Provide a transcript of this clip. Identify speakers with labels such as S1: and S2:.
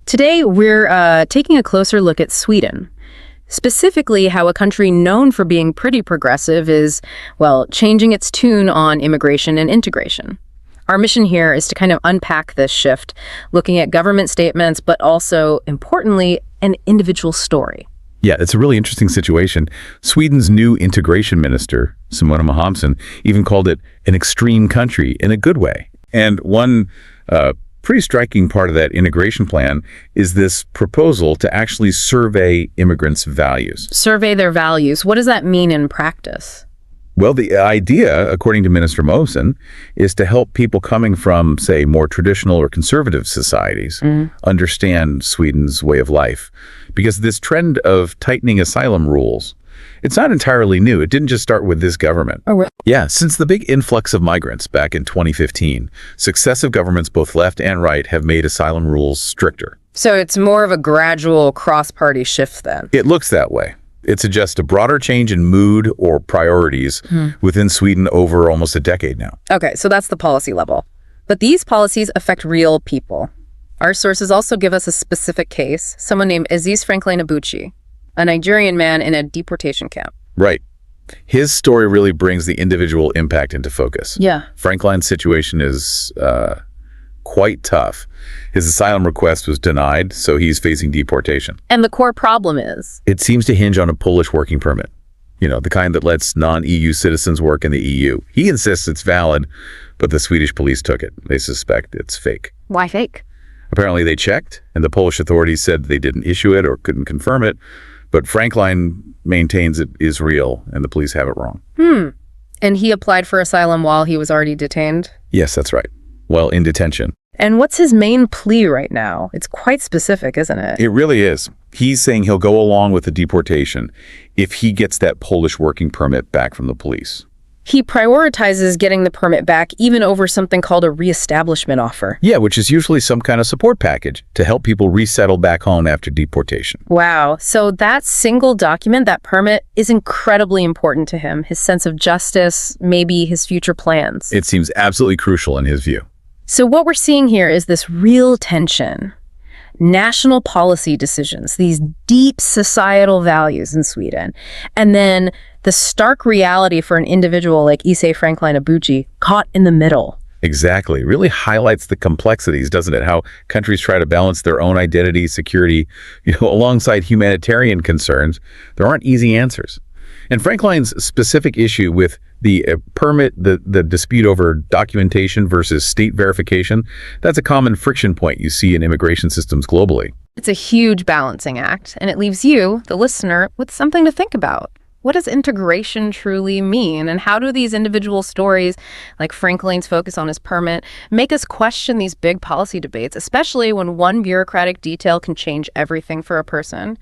S1: Today, we're taking a closer look at Sweden. Specifically, how a country known for being pretty progressive is, well, changing its tune on immigration and integration. Our mission here is to kind of unpack this shift, looking at government statements, but also, importantly, an individual story.
S2: Yeah, it's a really interesting situation. Sweden's new integration minister, Simona Mohamsson, even called it an extreme country in a good way. And one pretty striking part of that integration plan is this proposal to actually survey immigrants' values.
S1: Survey their values. What does that mean in practice?
S2: Well, the idea, according to Minister Mohamsson, is to help people coming from, say, more traditional or conservative societies understand Sweden's way of life. Because this trend of tightening asylum rules, it's not entirely new. It didn't just start with this government.
S1: Oh, really?
S2: Yeah, since the big influx of migrants back in 2015, successive governments, both left and right, have made asylum rules stricter.
S1: So it's more of a gradual cross-party shift then?
S2: It looks that way. It suggests a broader change in mood or priorities within Sweden over almost a decade now.
S1: Okay, so that's the policy level. But these policies affect real people. Our sources also give us a specific case, someone named Aziz Franklin Abuchi, a Nigerian man in a deportation camp.
S2: Right. His story really brings the individual impact into focus.
S1: Yeah.
S2: Franklin's situation is quite tough. His asylum request was denied, so he's facing deportation.
S1: And the core problem is?
S2: It seems to hinge on a Polish working permit. You know, the kind that lets non-EU citizens work in the EU. He insists it's valid, but the Swedish police took it. They suspect it's fake.
S1: Why fake?
S2: Apparently they checked, and the Polish authorities said they didn't issue it or couldn't confirm it, but Franklin maintains it is real, and the police have it wrong.
S1: And he applied for asylum while he was already detained?
S2: Yes, that's right. Well, in detention.
S1: And what's his main plea right now? It's quite specific, isn't it?
S2: It really is. He's saying he'll go along with the deportation if he gets that Polish working permit back from the police.
S1: He prioritizes getting the permit back even over something called a reestablishment offer.
S2: Yeah, which is usually some kind of support package to help people resettle back home after deportation.
S1: Wow. So that single document, that permit, is incredibly important to him. His sense of justice, maybe his future plans.
S2: It seems absolutely crucial in his view.
S1: So what we're seeing here is this real tension. National policy decisions, these deep societal values in Sweden, and then the stark reality for an individual like Aziz Franklin Abuchi caught in the middle.
S2: Exactly. It really highlights the complexities, doesn't it? How countries try to balance their own identity, security, alongside humanitarian concerns. There aren't easy answers. And Franklin's specific issue with the permit, the dispute over documentation versus state verification, that's a common friction point you see in immigration systems globally.
S1: It's a huge balancing act, and it leaves you, the listener, with something to think about. What does integration truly mean? And how do these individual stories, like Franklin's focus on his permit, make us question these big policy debates, especially when one bureaucratic detail can change everything for a person?